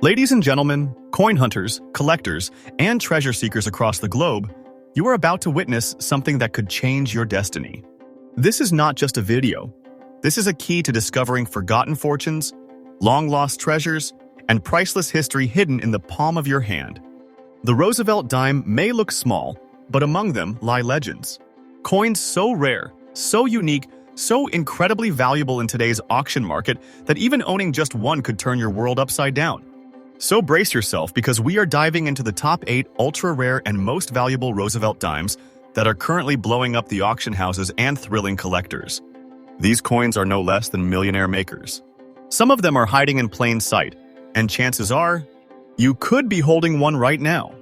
Ladies and gentlemen, coin hunters, collectors, and treasure seekers across the globe, you are about to witness something that could change your destiny. This is not just a video. This is a key to discovering forgotten fortunes, long-lost treasures, and priceless history hidden in the palm of your hand. The Roosevelt Dime may look small, but among them lie legends. Coins so rare, so unique, so incredibly valuable in today's auction market that even owning just one could turn your world upside down. So brace yourself because we are diving into the top 8 ultra-rare and most valuable Roosevelt Dimes that are currently blowing up the auction houses and thrilling collectors. These coins are no less than millionaire makers. Some of them are hiding in plain sight, and chances are, you could be holding one right now.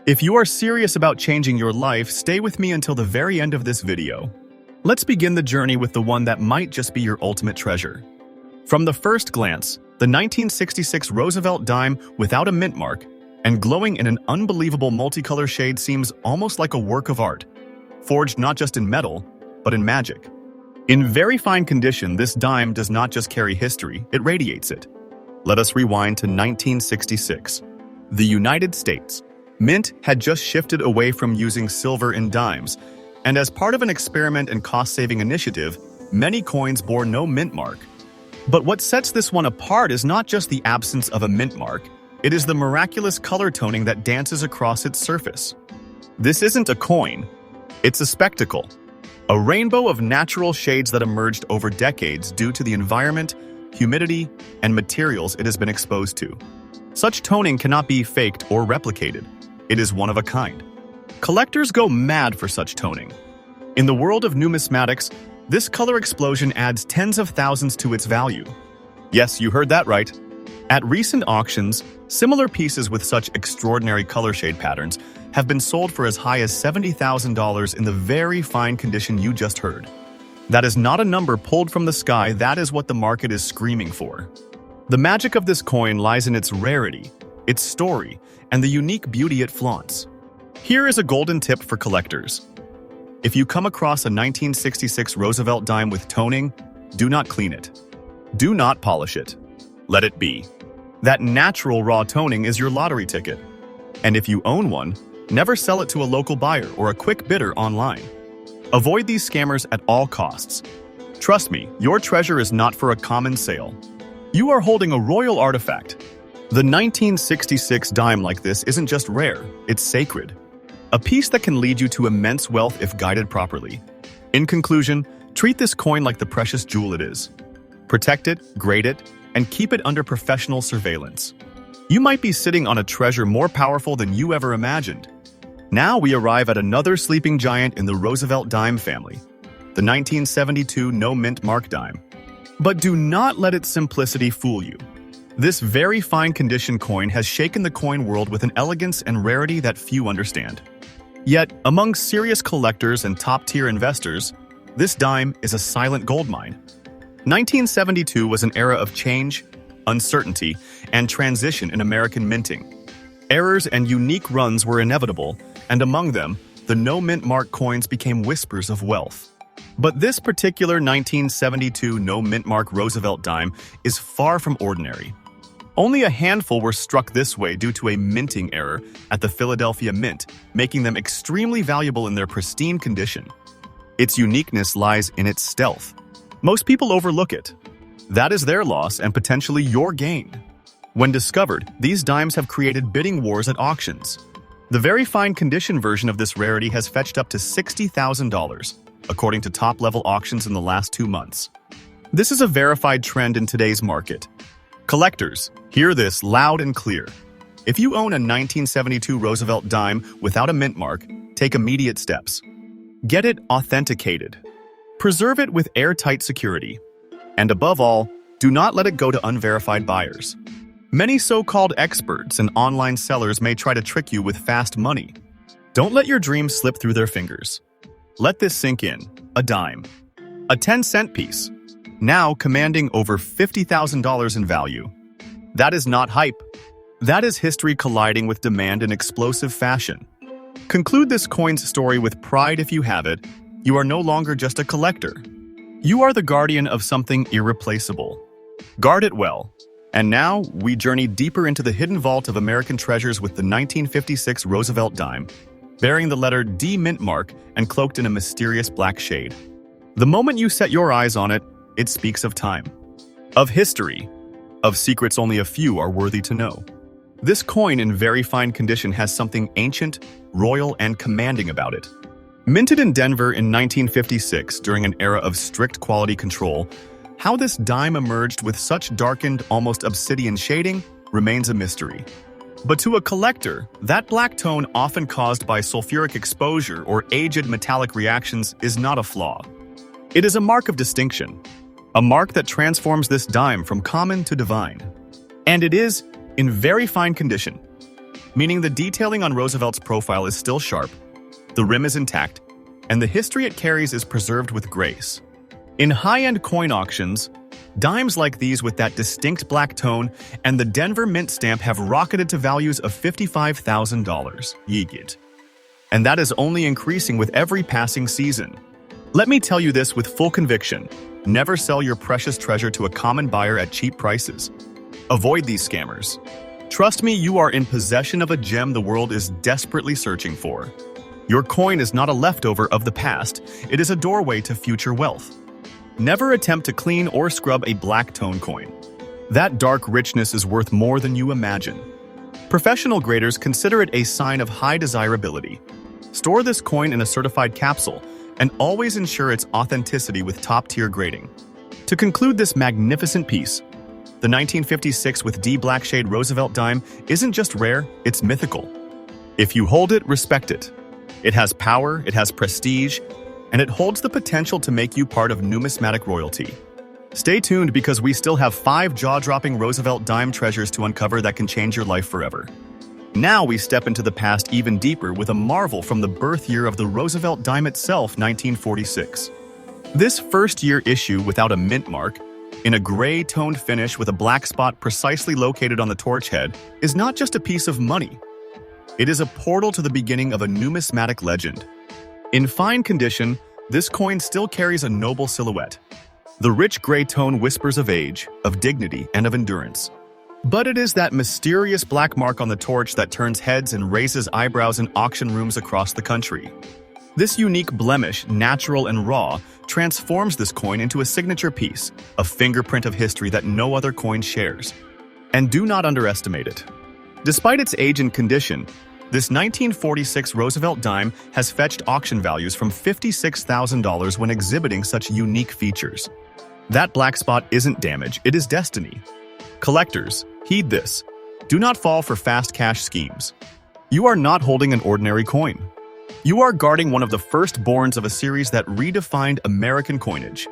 If you are serious about changing your life, stay with me until the very end of this video. Let's begin the journey with the one that might just be your ultimate treasure. From the first glance, the 1966 Roosevelt Dime without a mint mark and glowing in an unbelievable multicolor shade seems almost like a work of art, forged not just in metal, but in magic. In very fine condition, this dime does not just carry history, it radiates it. Let us rewind to 1966. The United States. Mint had just shifted away from using silver in dimes, and as part of an experiment and cost-saving initiative, many coins bore no mint mark. But what sets this one apart is not just the absence of a mint mark, it is the miraculous color toning that dances across its surface. This isn't a coin, it's a spectacle. A rainbow of natural shades that emerged over decades due to the environment, humidity, and materials it has been exposed to. Such toning cannot be faked or replicated. It is one of a kind. Collectors go mad for such toning. In the world of numismatics, this color explosion adds tens of thousands to its value. Yes, you heard that right. At recent auctions, similar pieces with such extraordinary color shade patterns have been sold for as high as $70,000 in the very fine condition you just heard. That is not a number pulled from the sky, that is what the market is screaming for. The magic of this coin lies in its rarity, its story, and the unique beauty it flaunts. Here is a golden tip for collectors. If you come across a 1966 Roosevelt Dime with toning, do not clean it. Do not polish it. Let it be. That natural raw toning is your lottery ticket. And if you own one, never sell it to a local buyer or a quick bidder online. Avoid these scammers at all costs. Trust me, your treasure is not for a common sale. You are holding a royal artifact. The 1966 dime like this isn't just rare, it's sacred. A piece that can lead you to immense wealth if guided properly. In conclusion, treat this coin like the precious jewel it is. Protect it, grade it, and keep it under professional surveillance. You might be sitting on a treasure more powerful than you ever imagined. Now we arrive at another sleeping giant in the Roosevelt Dime family, the 1972 No Mint Mark Dime. But do not let its simplicity fool you. This very fine condition coin has shaken the coin world with an elegance and rarity that few understand. Yet, among serious collectors and top-tier investors, this dime is a silent goldmine. 1972 was an era of change, uncertainty, and transition in American minting. Errors and unique runs were inevitable, and among them, the no-mint mark coins became whispers of wealth. But this particular 1972 no-mint mark Roosevelt Dime is far from ordinary. Only a handful were struck this way due to a minting error at the Philadelphia Mint, making them extremely valuable in their pristine condition. Its uniqueness lies in its stealth. Most people overlook it. That is their loss and potentially your gain. When discovered, these dimes have created bidding wars at auctions. The very fine condition version of this rarity has fetched up to $60,000, according to top-level auctions in the last 2 months. This is a verified trend in today's market. Collectors, hear this loud and clear. If you own a 1972 Roosevelt Dime without a mint mark, take immediate steps. Get it authenticated. Preserve it with airtight security. And above all, do not let it go to unverified buyers. Many so-called experts and online sellers may try to trick you with fast money. Don't let your dreams slip through their fingers. Let this sink in. A dime. A 10-cent piece. Now commanding over $50,000 in value. That is not hype. That is history colliding with demand in explosive fashion. Conclude this coin's story with pride if you have it. You are no longer just a collector. You are the guardian of something irreplaceable. Guard it well. And now, we journey deeper into the hidden vault of American treasures with the 1956 Roosevelt Dime, bearing the letter D mint mark and cloaked in a mysterious black shade. The moment you set your eyes on it, it speaks of time, of history, of secrets only a few are worthy to know. This coin in very fine condition has something ancient, royal, and commanding about it. Minted in Denver in 1956 during an era of strict quality control, how this dime emerged with such darkened, almost obsidian shading remains a mystery. But to a collector, that black tone often caused by sulfuric exposure or aged metallic reactions is not a flaw. It is a mark of distinction, a mark that transforms this dime from common to divine. And it is in very fine condition, meaning the detailing on Roosevelt's profile is still sharp, the rim is intact, and the history it carries is preserved with grace. In high-end coin auctions, dimes like these with that distinct black tone and the Denver Mint stamp have rocketed to values of $55,000. Yeet. And that is only increasing with every passing season. Let me tell you this with full conviction. Never sell your precious treasure to a common buyer at cheap prices. Avoid these scammers. Trust me, you are in possession of a gem the world is desperately searching for. Your coin is not a leftover of the past, it is a doorway to future wealth. Never attempt to clean or scrub a black tone coin. That dark richness is worth more than you imagine. Professional graders consider it a sign of high desirability. Store this coin in a certified capsule and always ensure its authenticity with top-tier grading. To conclude this magnificent piece, the 1956 with D black shade Roosevelt Dime isn't just rare, it's mythical. If you hold it, respect it. It has power, it has prestige, and it holds the potential to make you part of numismatic royalty. Stay tuned because we still have 5 jaw-dropping Roosevelt Dime treasures to uncover that can change your life forever. Now we step into the past even deeper with a marvel from the birth year of the Roosevelt Dime itself, 1946. This first-year issue without a mint mark, in a gray-toned finish with a black spot precisely located on the torch head, is not just a piece of money. It is a portal to the beginning of a numismatic legend. In fine condition, this coin still carries a noble silhouette. The rich gray tone whispers of age, of dignity, and of endurance. But it is that mysterious black mark on the torch that turns heads and raises eyebrows in auction rooms across the country. This unique blemish, natural and raw, transforms this coin into a signature piece, a fingerprint of history that no other coin shares. And do not underestimate it. Despite its age and condition, this 1946 Roosevelt Dime has fetched auction values from $56,000 when exhibiting such unique features. That black spot isn't damage, it is destiny. Collectors, heed this. Do not fall for fast cash schemes. You are not holding an ordinary coin. You are guarding one of the firstborns of a series that redefined American coinage.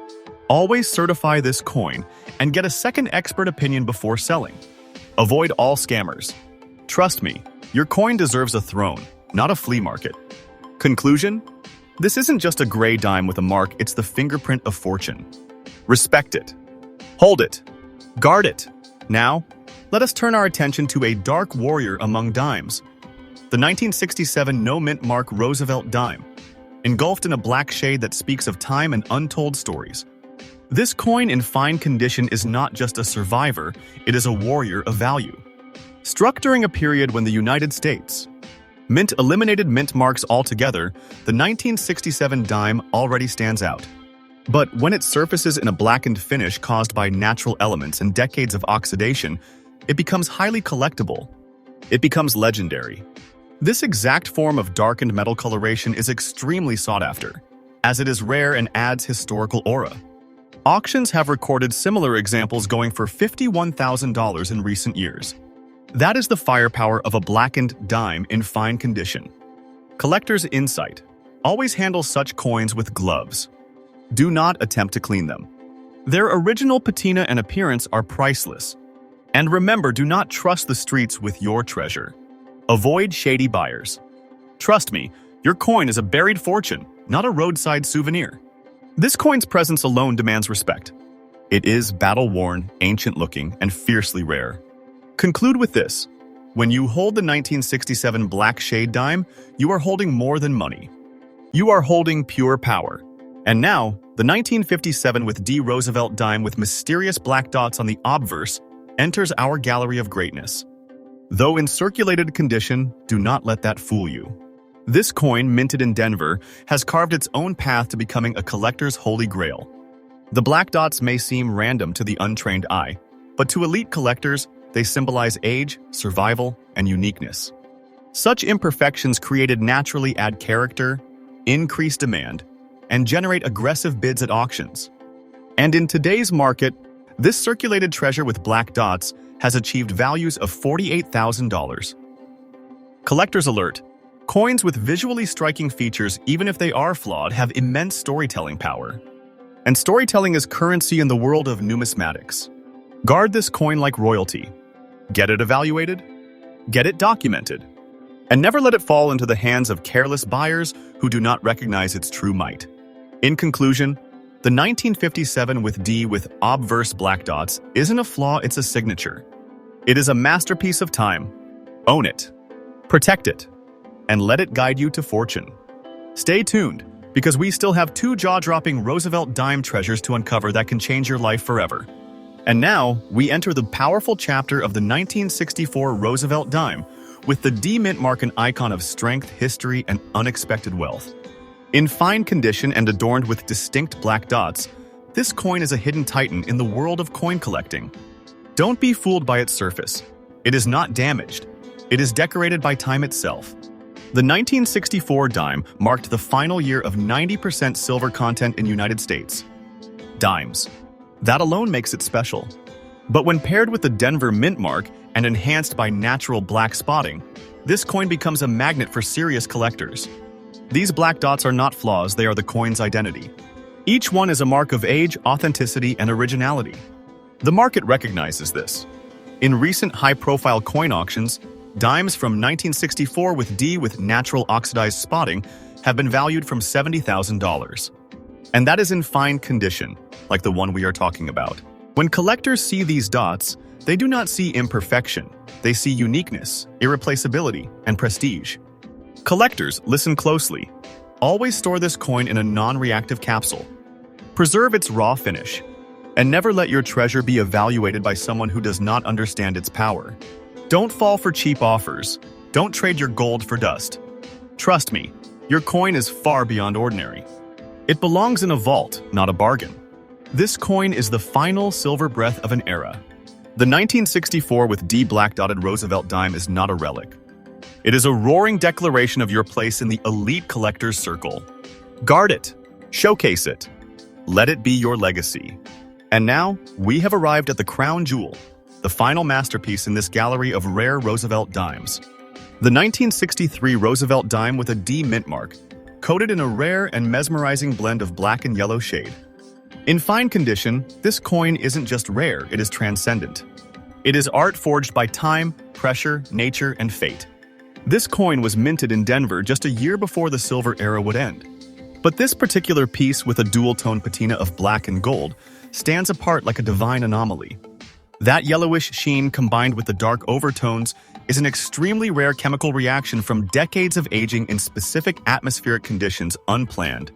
Always certify this coin and get a second expert opinion before selling. Avoid all scammers. Trust me, your coin deserves a throne, not a flea market. Conclusion? This isn't just a gray dime with a mark, it's the fingerprint of fortune. Respect it. Hold it. Guard it. Now, let us turn our attention to a dark warrior among dimes. The 1967 no-mint mark Roosevelt Dime, engulfed in a black shade that speaks of time and untold stories. This coin in fine condition is not just a survivor, it is a warrior of value. Struck during a period when the United States Mint eliminated mint marks altogether, the 1967 dime already stands out. But when it surfaces in a blackened finish caused by natural elements and decades of oxidation, it becomes highly collectible. It becomes legendary. This exact form of darkened metal coloration is extremely sought after, as it is rare and adds historical aura. Auctions have recorded similar examples going for $51,000 in recent years. That is the firepower of a blackened dime in fine condition. Collector's insight: always handle such coins with gloves. Do not attempt to clean them. Their original patina and appearance are priceless. And remember, do not trust the streets with your treasure. Avoid shady buyers. Trust me, your coin is a buried fortune, not a roadside souvenir. This coin's presence alone demands respect. It is battle-worn, ancient-looking, and fiercely rare. Conclude with this: when you hold the 1967 black shade dime, you are holding more than money. You are holding pure power. And now, the 1957 with D Roosevelt Dime with mysterious black dots on the obverse enters our gallery of greatness. Though in circulated condition, do not let that fool you. This coin, minted in Denver, has carved its own path to becoming a collector's holy grail. The black dots may seem random to the untrained eye, but to elite collectors, they symbolize age, survival, and uniqueness. Such imperfections created naturally add character, increase demand, and generate aggressive bids at auctions. And in today's market, this circulated treasure with black dots has achieved values of $48,000. Collector's alert: coins with visually striking features, even if they are flawed, have immense storytelling power. And storytelling is currency in the world of numismatics. Guard this coin like royalty. Get it evaluated, get it documented, and never let it fall into the hands of careless buyers who do not recognize its true might. In conclusion, the 1957 with D with obverse black dots isn't a flaw, it's a signature. It is a masterpiece of time. Own it, protect it, and let it guide you to fortune. Stay tuned, because we still have 2 jaw-dropping Roosevelt Dime treasures to uncover that can change your life forever. And now, we enter the powerful chapter of the 1964 Roosevelt Dime, with the D mint mark an icon of strength, history, and unexpected wealth. In fine condition and adorned with distinct black dots, this coin is a hidden titan in the world of coin collecting. Don't be fooled by its surface. It is not damaged. It is decorated by time itself. The 1964 dime marked the final year of 90% silver content in United States. Dimes. That alone makes it special. But when paired with the Denver mint mark and enhanced by natural black spotting, this coin becomes a magnet for serious collectors. These black dots are not flaws, they are the coin's identity. Each one is a mark of age, authenticity, and originality. The market recognizes this. In recent high-profile coin auctions, dimes from 1964 with D with natural oxidized spotting have been valued from $70,000. And that is in fine condition, like the one we are talking about. When collectors see these dots, they do not see imperfection. They see uniqueness, irreplaceability, and prestige. Collectors, listen closely. Always store this coin in a non-reactive capsule. Preserve its raw finish. And never let your treasure be evaluated by someone who does not understand its power. Don't fall for cheap offers. Don't trade your gold for dust. Trust me, your coin is far beyond ordinary. It belongs in a vault, not a bargain. This coin is the final silver breath of an era. The 1964 with D black-dotted Roosevelt dime is not a relic. It is a roaring declaration of your place in the elite collector's circle. Guard it. Showcase it. Let it be your legacy. And now, we have arrived at the crown jewel, the final masterpiece in this gallery of rare Roosevelt dimes. The 1963 Roosevelt dime with a D mint mark, coated in a rare and mesmerizing blend of black and yellow shade. In fine condition, this coin isn't just rare, it is transcendent. It is art forged by time, pressure, nature, and fate. This coin was minted in Denver just a year before the silver era would end. But this particular piece with a dual-tone patina of black and gold stands apart like a divine anomaly. That yellowish sheen combined with the dark overtones is an extremely rare chemical reaction from decades of aging in specific atmospheric conditions, unplanned,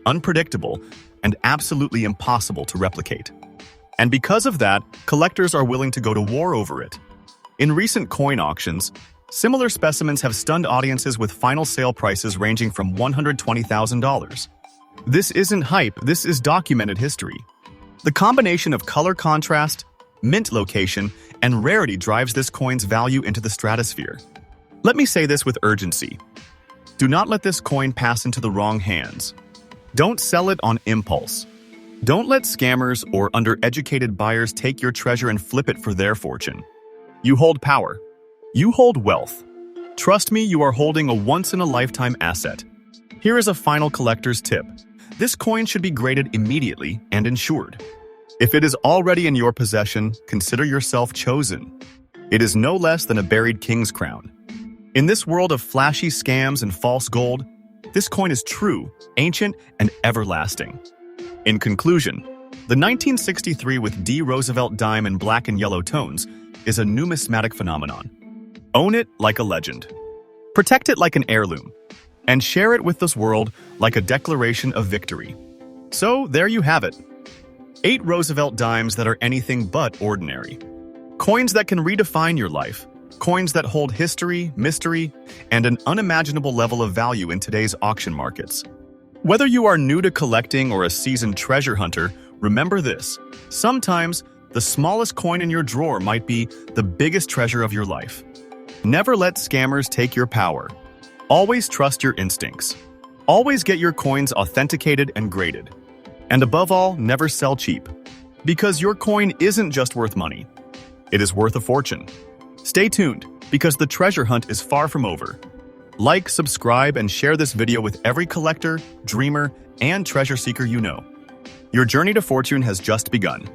unpredictable, and absolutely impossible to replicate. And because of that, collectors are willing to go to war over it. In recent coin auctions, similar specimens have stunned audiences with final sale prices ranging from $120,000. This isn't hype, this is documented history. The combination of color contrast, mint location, and rarity drives this coin's value into the stratosphere. Let me say this with urgency. Do not let this coin pass into the wrong hands. Don't sell it on impulse. Don't let scammers or undereducated buyers take your treasure and flip it for their fortune. You hold power. You hold wealth. Trust me, you are holding a once-in-a-lifetime asset. Here is a final collector's tip. This coin should be graded immediately and insured. If it is already in your possession, consider yourself chosen. It is no less than a buried king's crown. In this world of flashy scams and false gold, this coin is true, ancient, and everlasting. In conclusion, the 1963 with D Roosevelt dime in black and yellow tones is a numismatic phenomenon. Own it like a legend. Protect it like an heirloom. And share it with this world like a declaration of victory. So, there you have it. 8 Roosevelt dimes that are anything but ordinary. Coins that can redefine your life. Coins that hold history, mystery, and an unimaginable level of value in today's auction markets. Whether you are new to collecting or a seasoned treasure hunter, remember this. Sometimes, the smallest coin in your drawer might be the biggest treasure of your life. Never let scammers take your power. Always trust your instincts. Always get your coins authenticated and graded. And above all, never sell cheap. Because your coin isn't just worth money. It is worth a fortune. Stay tuned, because the treasure hunt is far from over. Like, subscribe, and share this video with every collector, dreamer, and treasure seeker you know. Your journey to fortune has just begun.